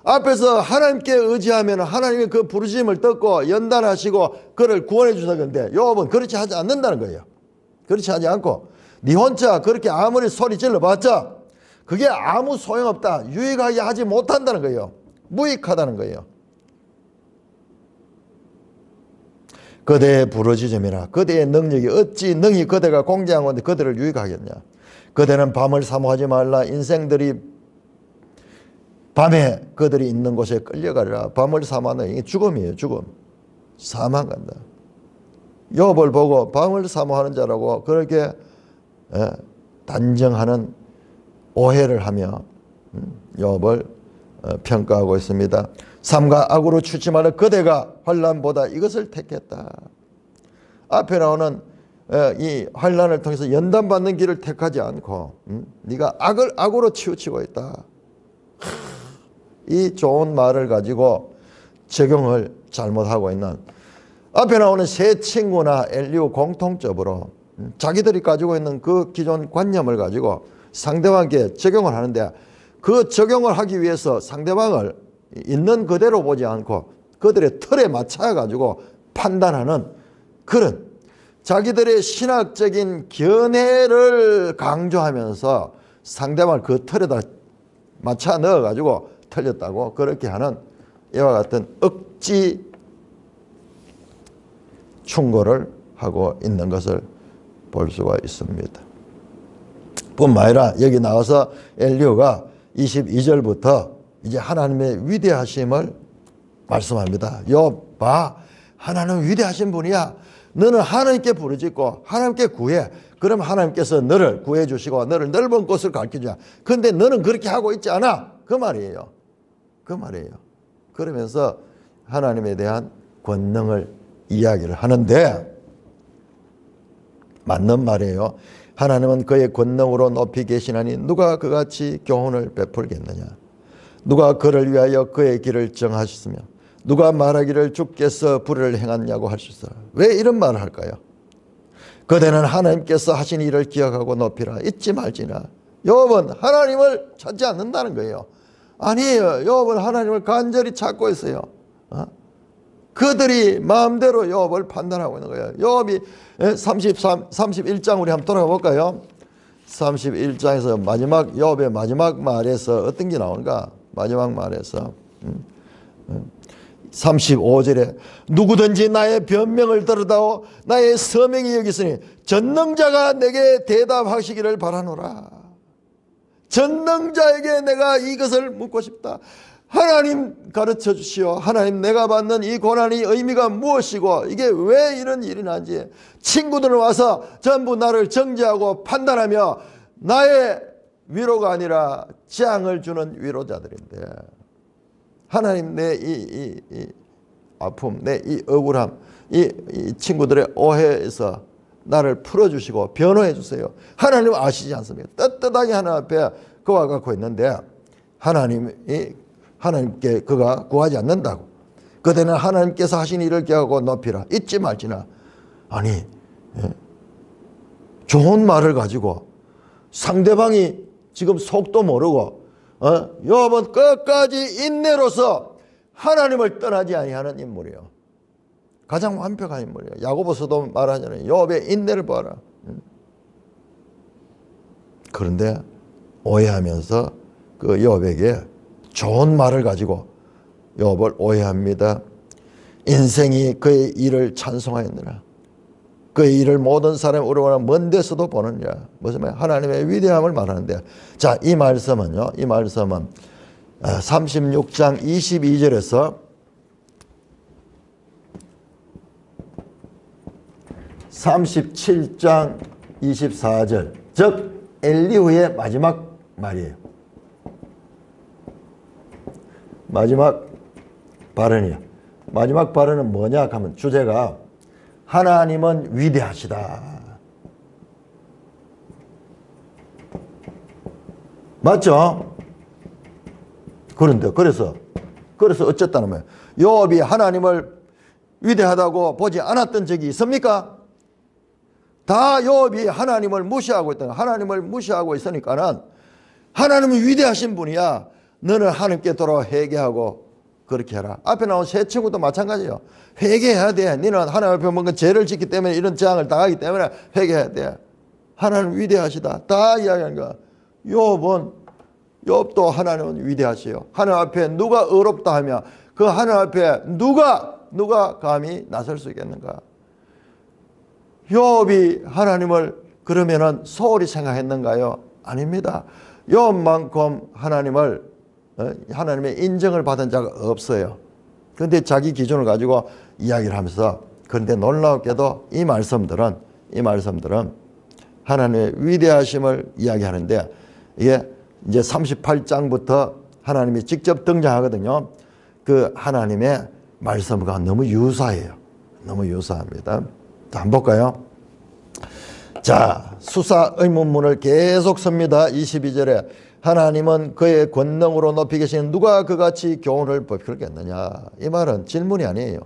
앞에서 하나님께 의지하면 하나님이 그 부르짖음을 듣고 연단하시고 그를 구원해 주셔서 그런데 욥은 그렇지 하지 않는다는 거예요. 그렇지 하지 않고 네 혼자 그렇게 아무리 소리 질러봤자 그게 아무 소용없다. 유익하게 하지 못한다는 거예요. 무익하다는 거예요. 그대의 부르짖음이나 그대의 능력이 어찌 능히 그대가 공개한 건데 그대를 유익하겠냐. 그대는 밤을 사모하지 말라. 인생들이 밤에 그들이 있는 곳에 끌려가리라. 밤을 사모하는 이게 죽음이에요. 죽음. 사망 간다. 욥을 보고 밤을 사모하는 자라고 그렇게 단정하는 오해를 하며 욥을 평가하고 있습니다. 삼가 악으로 추지 말라. 그대가 환난보다 이것을 택했다. 앞에 나오는 이 환난을 통해서 연단받는 길을 택하지 않고 네가 악을 악으로 치우치고 있다. 이 좋은 말을 가지고 적용을 잘못하고 있는, 앞에 나오는 세 친구나 엘리후 공통적으로 자기들이 가지고 있는 그 기존 관념을 가지고 상대방에게 적용을 하는데, 그 적용을 하기 위해서 상대방을 있는 그대로 보지 않고 그들의 틀에 맞춰 가지고 판단하는 그런 자기들의 신학적인 견해를 강조하면서 상대방을 그 틀에다 맞춰 넣어 가지고 틀렸다고 그렇게 하는 이와 같은 억지 충고를 하고 있는 것을 볼 수가 있습니다. 뿐만 아니라 여기 나와서 엘리후가 22절부터 이제 하나님의 위대하심을 말씀합니다. 욥 봐, 하나님 위대하신 분이야. 너는 하나님께 부르짖고 하나님께 구해. 그럼 하나님께서 너를 구해 주시고 너를 넓은 곳을 가르쳐 주냐. 그런데 너는 그렇게 하고 있지 않아. 그 말이에요. 그러면서 하나님에 대한 권능을 이야기를 하는데, 맞는 말이에요. 하나님은 그의 권능으로 높이 계시나니 누가 그같이 교훈을 베풀겠느냐. 누가 그를 위하여 그의 길을 정하셨으며 누가 말하기를 주께서 불의를 행하냐고 할 수 있어. 왜 이런 말을 할까요? 그대는 하나님께서 하신 일을 기억하고 높이라. 잊지 말지나. 욥은 하나님을 찾지 않는다는 거예요. 아니에요. 욥은 하나님을 간절히 찾고 있어요. 그들이 마음대로 욥을 판단하고 있는 거예요. 욥이 31장 우리 한번 돌아가 볼까요? 31장에서 마지막 욥의 마지막 말에서 어떤 게 나오는가? 마지막 말에서 35절에 누구든지 나의 변명을 들으다오 나의 서명이 여기 있으니 전능자가 내게 대답하시기를 바라노라. 전능자에게 내가 이것을 묻고 싶다. 하나님 가르쳐 주시오. 하나님, 내가 받는 이 고난의 의미가 무엇이고 이게 왜 이런 일이 난지. 친구들은 와서 전부 나를 정죄하고 판단하며 나의 위로가 아니라 재앙을 주는 위로자들인데, 하나님, 내 이 아픔, 내 이 억울함, 이 친구들의 오해에서 나를 풀어주시고 변호해 주세요. 하나님 아시지 않습니까? 떳떳하게 하나님 앞에 그와 갖고 있는데 하나님께 그가 구하지 않는다고. 그대는 하나님께서 하신 일을 기하고 높이라. 잊지 말지나. 아니, 좋은 말을 가지고 상대방이 지금 속도 모르고 욥은 끝까지 인내로서 하나님을 떠나지 아니하는 인물이에요. 가장 완벽한 인물이에요. 야고보서도 말하잖아요. 욥의 인내를 봐라. 그런데 오해하면서 그 욥에게 좋은 말을 가지고 욥을 오해합니다. 인생이 그의 일을 찬송하였느라 그의 일을 모든 사람이 우러나 먼 데서도 보느니라. 무슨 말? 하나님의 위대함을 말하는데, 자, 이 말씀은요, 이 말씀은 36장 22절에서 37장 24절, 즉 엘리후의 마지막 말이에요. 마지막 발언이에요. 마지막 발언은 뭐냐 하면 주제가 하나님은 위대하시다. 맞죠? 그런데 그래서 어쨌다는 거예요. 욥이 하나님을 위대하다고 보지 않았던 적이 있습니까? 다 욥이 하나님을 무시하고 있다. 하나님을 무시하고 있으니까는 하나님은 위대하신 분이야. 너는 하나님께 돌아와 회개하고 그렇게 해라. 앞에 나온 세 친구도 마찬가지예요. 회개해야 돼. 너는 하나님 앞에 뭔가 죄를 짓기 때문에 이런 재앙을 당하기 때문에 회개해야 돼. 하나님 위대하시다. 다 이야기하는 거야. 욥도 하나님은 위대하시요. 하나님 앞에 누가 의롭다 하며 그 하나님 앞에 누가 감히 나설 수 있겠는가? 욥이 하나님을 그러면은 소홀히 생각했는가요? 아닙니다. 욥만큼 하나님의 인정을 받은 자가 없어요. 그런데 자기 기준을 가지고 이야기를 하면서, 그런데 놀랍게도 이 말씀들은 하나님의 위대하심을 이야기하는데, 이게 이제 38장부터 하나님이 직접 등장하거든요. 그 하나님의 말씀과 너무 유사해요. 너무 유사합니다. 자, 한번 볼까요? 자, 수사 의문문을 계속 씁니다. 22절에 하나님은 그의 권능으로 높이 계시는 누가 그같이 교훈을 베풀겠느냐. 이 말은 질문이 아니에요.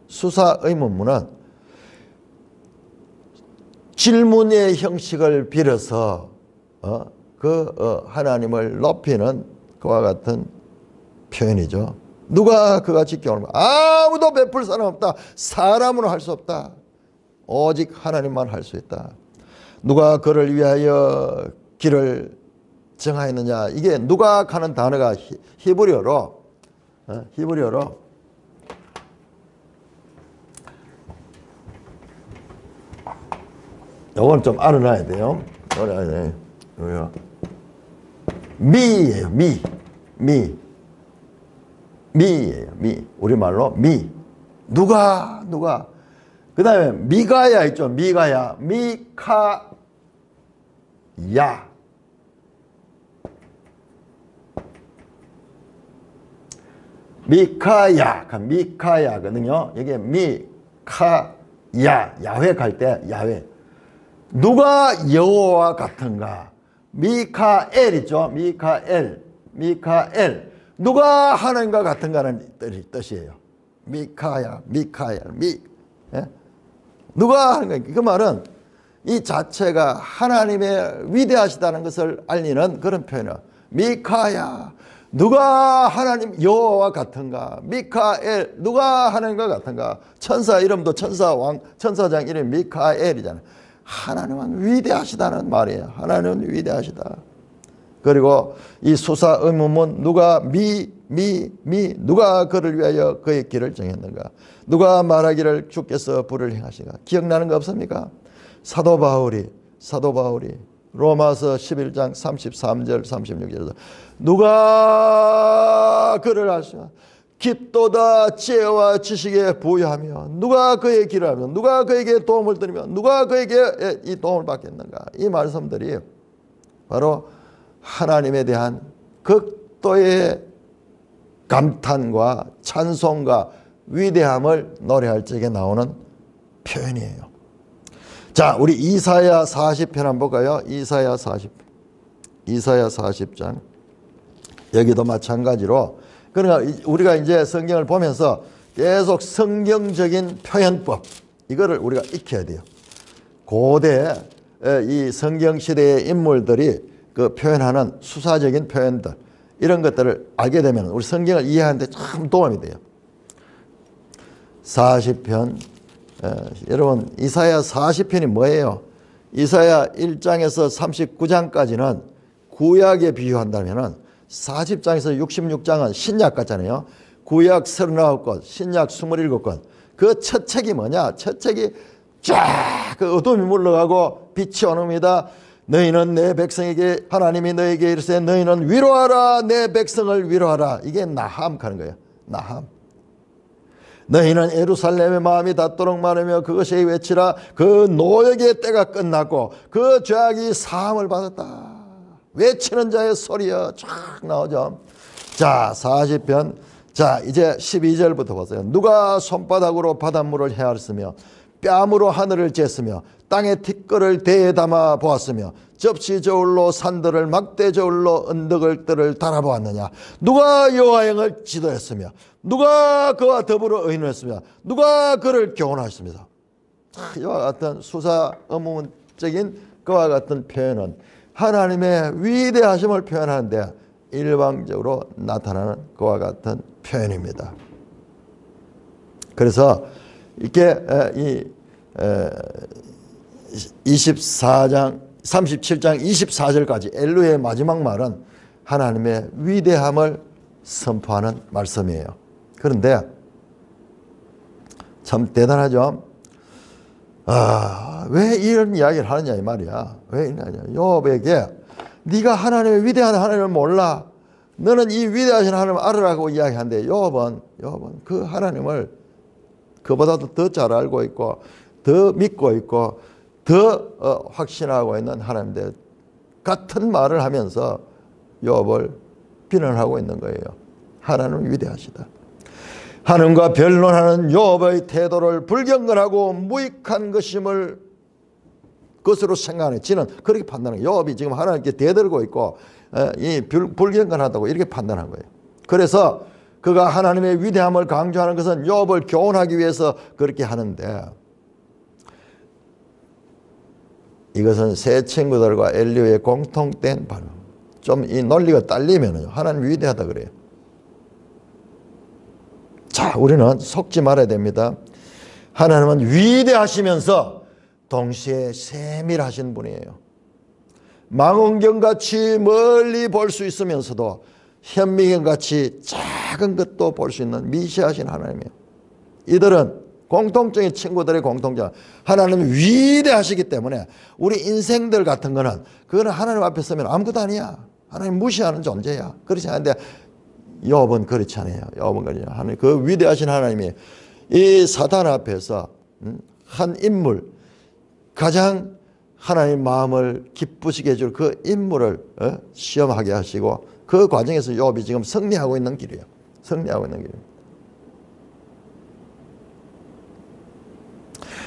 수사 의문문은 질문의 형식을 빌어서 하나님을 높이는 그와 같은 표현이죠. 누가 그같이 교훈을, 아무도 베풀 사람 없다. 사람으로 할 수 없다. 오직 하나님만 할 수 있다. 누가 그를 위하여 길을 정하였느냐. 이게 누가 하는 단어가 히브리어로 요건 좀 알아놔야 돼요. 미예요. 미예요. 미. 우리말로 미. 누가. 그 다음에 미가야 있죠. 미가야. 미카야. 미카야거든요. 이게 미카야. 야훼 갈 때 야훼. 누가 여호와와 같은가? 미카엘 있죠. 미카엘. 누가 하나님과 같은가는 뜻이에요. 미카야. 예? 누가 하는 거예요. 그 말은 이 자체가 하나님의 위대하시다는 것을 알리는 그런 표현이에요. 미카야, 누가 하나님 여호와와 같은가? 미카엘, 누가 하나님과 같은가? 천사 이름도 천사장 이름 미카엘이잖아요. 하나님은 위대하시다는 말이에요. 하나님은 위대하시다. 그리고 이 수사 의문문, 누가 누가 그를 위하여 그의 길을 정했는가? 누가 말하기를 주께서 불을 행하시가? 기억나는 거 없습니까? 사도 바울이 로마서 11장 33절 36절에서 누가 그를 아시나? 깊도다 지혜와 지식에 부여하며 누가 그의 길을 하며 누가 그에게 도움을 드리며 누가 그에게 이 도움을 받겠는가? 이 말씀들이 바로 하나님에 대한 극도의 감탄과 찬송과 위대함을 노래할 적에 나오는 표현이에요. 자, 우리 이사야 40편 한번 볼까요? 이사야 40장. 여기도 마찬가지로, 그러니까 우리가 이제 성경을 보면서 계속 성경적인 표현법, 이거를 우리가 익혀야 돼요. 고대 이 성경 시대의 인물들이 그 표현하는 수사적인 표현들, 이런 것들을 알게 되면 우리 성경을 이해하는 데 참 도움이 돼요. 40편, 여러분 이사야 40편이 뭐예요? 이사야 1장에서 39장까지는 구약에 비유한다면 40장에서 66장은 신약 같잖아요. 구약 39권, 신약 27권. 그 첫 책이 뭐냐? 첫 책이 쫙 그 어둠이 물러가고 빛이 오는이다. 너희는 내 백성에게, 하나님이 너에게 이르시되 너희는 위로하라, 내 백성을 위로하라. 이게 나함 하는 거예요. 나함. 너희는 예루살렘의 마음이 닿도록 말하며 그것이 외치라. 그 노역의 때가 끝났고 그 죄악이 사함을 받았다. 외치는 자의 소리여 쫙 나오죠. 자, 40편. 자, 이제 12절부터 보세요. 누가 손바닥으로 바닷물을 헤아렸으며 뺨으로 하늘을 쟀으며 땅에 티끌을 대에 담아 보았으며 접시 저울로 산들을 막대 저울로 언덕들을 달아보았느냐? 누가 여호와의 영을 지도했으며 누가 그와 더불어 의논했으며 누가 그를 교훈하였습니다. 이와 같은 수사 의문적인 그와 같은 표현은 하나님의 위대하심을 표현하는데 일방적으로 나타나는 그와 같은 표현입니다. 그래서 이렇게 이 37장 24절까지 엘루의 마지막 말은 하나님의 위대함을 선포하는 말씀이에요. 그런데 참 대단하죠. 왜 이런 이야기를 하느냐 이 말이야. 왜 이러냐. 욥에게 네가 하나님의 위대한 하나님을 몰라. 너는 이 위대하신 하나님을 알으라고 이야기하는데 욥은 그 하나님을 그보다도 더 잘 알고 있고 더 믿고 있고 더 확신하고 있는 하나님들 같은 말을 하면서 욥을 비난하고 있는 거예요. 하나님은 위대하시다. 하나님과 변론하는 욥의 태도를 불경건하고 무익한 것으로 생각하는 지는 그렇게 판단해요. 욥이 지금 하나님께 대들고 있고 이 불경건하다고 이렇게 판단한 거예요. 그래서 그가 하나님의 위대함을 강조하는 것은 욥을 교훈하기 위해서 그렇게 하는데 이것은 새 친구들과 엘리후의 공통된 반응. 좀 이 논리가 딸리면 하나님 위대하다 그래요. 자, 우리는 속지 말아야 됩니다. 하나님은 위대하시면서 동시에 세밀하신 분이에요. 망원경같이 멀리 볼 수 있으면서도 현미경같이 작은 것도 볼 수 있는 미시하신 하나님이에요. 이들은 공통적인 친구들의 공통점. 하나님은 위대하시기 때문에 우리 인생들 같은 거는 그거는 하나님 앞에 서면 아무것도 아니야. 하나님 무시하는 존재야. 그렇지 않은데 욥은 그렇지 않아요. 욥은 그렇지 않아요. 하나님, 그 위대하신 하나님이 이 사단 앞에서 한 인물, 가장 하나님 마음을 기쁘시게 해줄 그 인물을 시험하게 하시고 그 과정에서 욥이 지금 승리하고 있는 길이에요. 승리하고 있는 길이에요.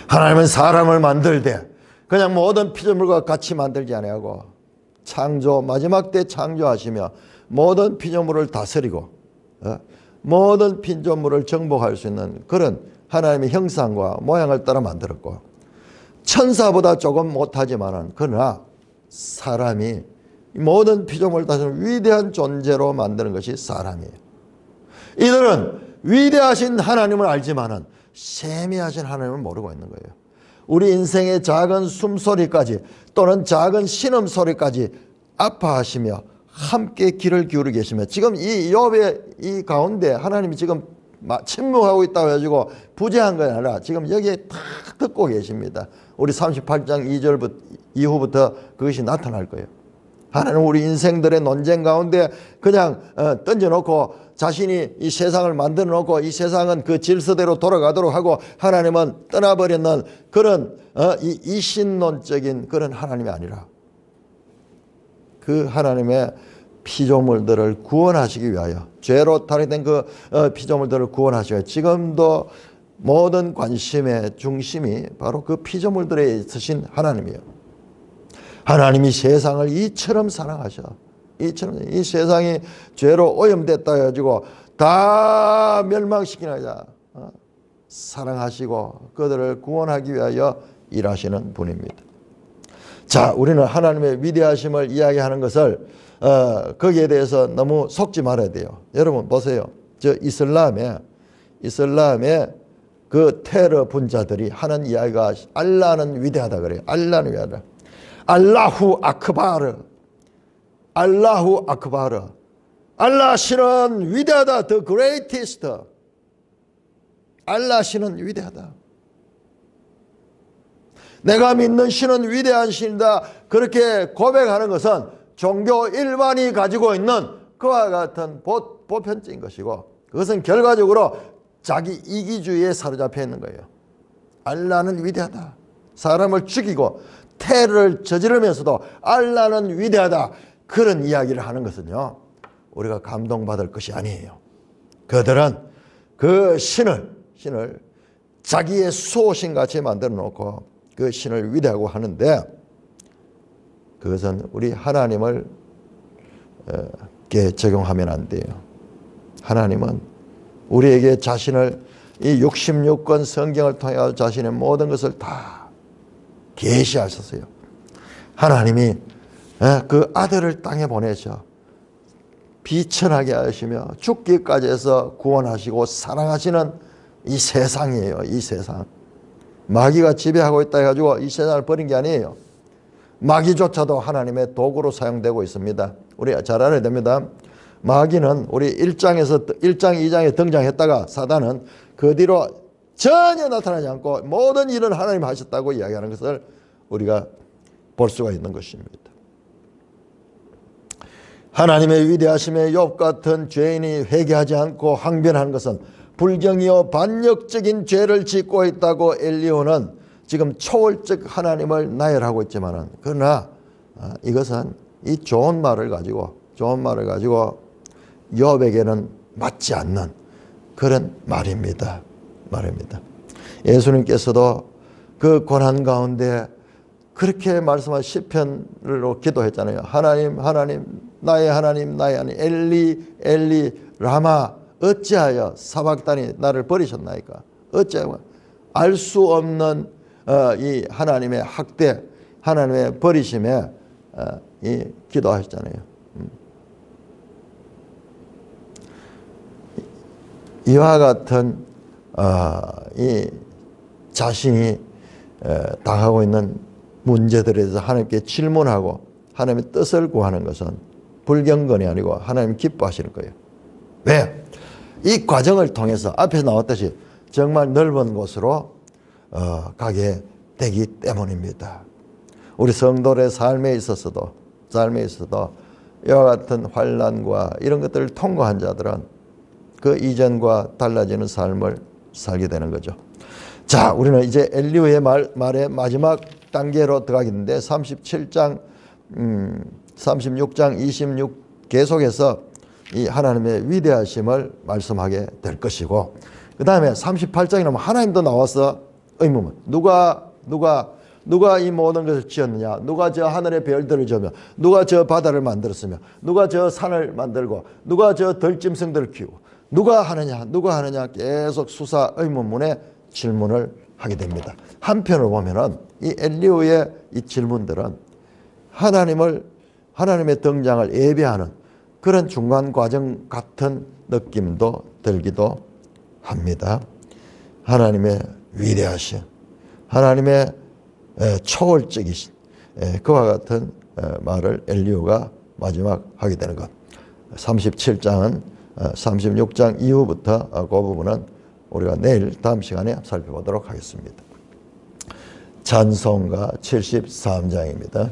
하나님은 사람을 만들 때 그냥 모든 피조물과 같이 만들지 아니하고 마지막 때 창조하시며 모든 피조물을 다스리고 모든 피조물을 정복할 수 있는 그런 하나님의 형상과 모양을 따라 만들었고 천사보다 조금 못하지만은 그러나 사람이 모든 피조물을 다스리는 위대한 존재로 만드는 것이 사람이에요. 이들은 위대하신 하나님을 알지만은 세미하신 하나님을 모르고 있는 거예요. 우리 인생의 작은 숨소리까지 또는 작은 신음소리까지 아파하시며 함께 귀를 기울이고 계시며 지금 이 욥의 이 가운데 하나님이 지금 침묵하고 있다고 해가지고 부재한 건 아니라 지금 여기에 딱 듣고 계십니다. 우리 38장 2절 이후부터 그것이 나타날 거예요. 하나님은 우리 인생들의 논쟁 가운데 그냥 던져놓고 자신이 이 세상을 만들어 놓고 이 세상은 그 질서대로 돌아가도록 하고 하나님은 떠나버리는 그런 이 이신론적인 그런 하나님이 아니라 그 하나님의 피조물들을 구원하시기 위하여 죄로 타락된 그 피조물들을 구원하시기 위하여 지금도 모든 관심의 중심이 바로 그 피조물들에 있으신 하나님이에요. 하나님이 세상을 이처럼 사랑하셔. 이처럼 이 세상이 죄로 오염됐다 해가지고 다 멸망시키자 사랑하시고 그들을 구원하기 위하여 일하시는 분입니다. 자, 우리는 하나님의 위대하심을 이야기하는 것을 거기에 대해서 너무 속지 말아야 돼요. 여러분 보세요. 저 이슬람의 그 테러 분자들이 하는 이야기가 알라는 위대하다 그래요. 알라는 위대하다. 알라후 아크바르. 알라후 아크바르. 알라 신은 위대하다. The greatest. 알라 신은 위대하다. 내가 믿는 신은 위대한 신이다. 그렇게 고백하는 것은 종교 일반이 가지고 있는 그와 같은 보편적인 것이고 그것은 결과적으로 자기 이기주의에 사로잡혀 있는 거예요. 알라는 위대하다. 사람을 죽이고 테러를 저지르면서도 알라는 위대하다. 그런 이야기를 하는 것은요, 우리가 감동받을 것이 아니에요. 그들은 그 신을 자기의 수호신같이 만들어 놓고 그 신을 위대하고 하는데 그것은 우리 하나님을 적용하면 안 돼요. 하나님은 우리에게 자신을 이 66권 성경을 통해 자신의 모든 것을 다 계시하셨어요. 하나님이 그 아들을 땅에 보내셔 비천하게 하시며 죽기까지 해서 구원하시고 사랑하시는 이 세상이에요. 이 세상. 마귀가 지배하고 있다 해가지고 이 세상을 버린 게 아니에요. 마귀조차도 하나님의 도구로 사용되고 있습니다. 우리 잘 알아야 됩니다. 마귀는 우리 1장 2장에 등장했다가 사단은 그 뒤로 전혀 나타나지 않고 모든 일은 하나님 하셨다고 이야기하는 것을 우리가 볼 수가 있는 것입니다. 하나님의 위대하심에 욥 같은 죄인이 회개하지 않고 항변하는 것은 불경이요 반역적인 죄를 짓고 있다고 엘리야는 지금 초월적 하나님을 나열하고 있지만은 그러나 이것은 이 좋은 말을 가지고 욥에게는 맞지 않는 그런 말입니다. 예수님께서도 그 고난 가운데 그렇게 말씀하신 시편으로 기도했잖아요. 하나님 나의 하나님 엘리 라마 어찌하여 사박단이 나를 버리셨나이까. 어찌하여 알 수 없는 이 하나님의 학대 하나님의 버리심에 이 기도하셨잖아요. 이와 같은 이 자신이 당하고 있는 문제들에 대해서 하나님께 질문하고 하나님의 뜻을 구하는 것은 불경건이 아니고 하나님 기뻐하시는 거예요. 왜? 이 과정을 통해서 앞에서 나왔듯이 정말 넓은 곳으로 가게 되기 때문입니다. 우리 성도의 삶에 있어서도 이와 같은 환난과 이런 것들을 통과한 자들은 그 이전과 달라지는 삶을 살게 되는 거죠. 자, 우리는 이제 엘리후의 말의 마지막 단계로 들어가겠는데 36장 26 계속해서 이 하나님의 위대하심을 말씀하게 될 것이고 그 다음에 38장에 나오면 하나님도 나와서 의문문 누가 이 모든 것을 지었느냐, 누가 저 하늘의 별들을 지으며 누가 저 바다를 만들었으며 누가 저 산을 만들고 누가 저 들짐승들을 키우고 누가 하느냐 계속 수사 의문문에 질문을 하게 됩니다. 한편으로 보면은 이 엘리후의 이 질문들은 하나님의 등장을 예배하는 그런 중간 과정 같은 느낌도 들기도 합니다. 하나님의 위대하신, 하나님의 초월적이신 그와 같은 말을 엘리후가 마지막 하게 되는 것. 37장은 36장 이후부터 그 부분은 우리가 내일 다음 시간에 살펴보도록 하겠습니다. 찬송가 73장입니다.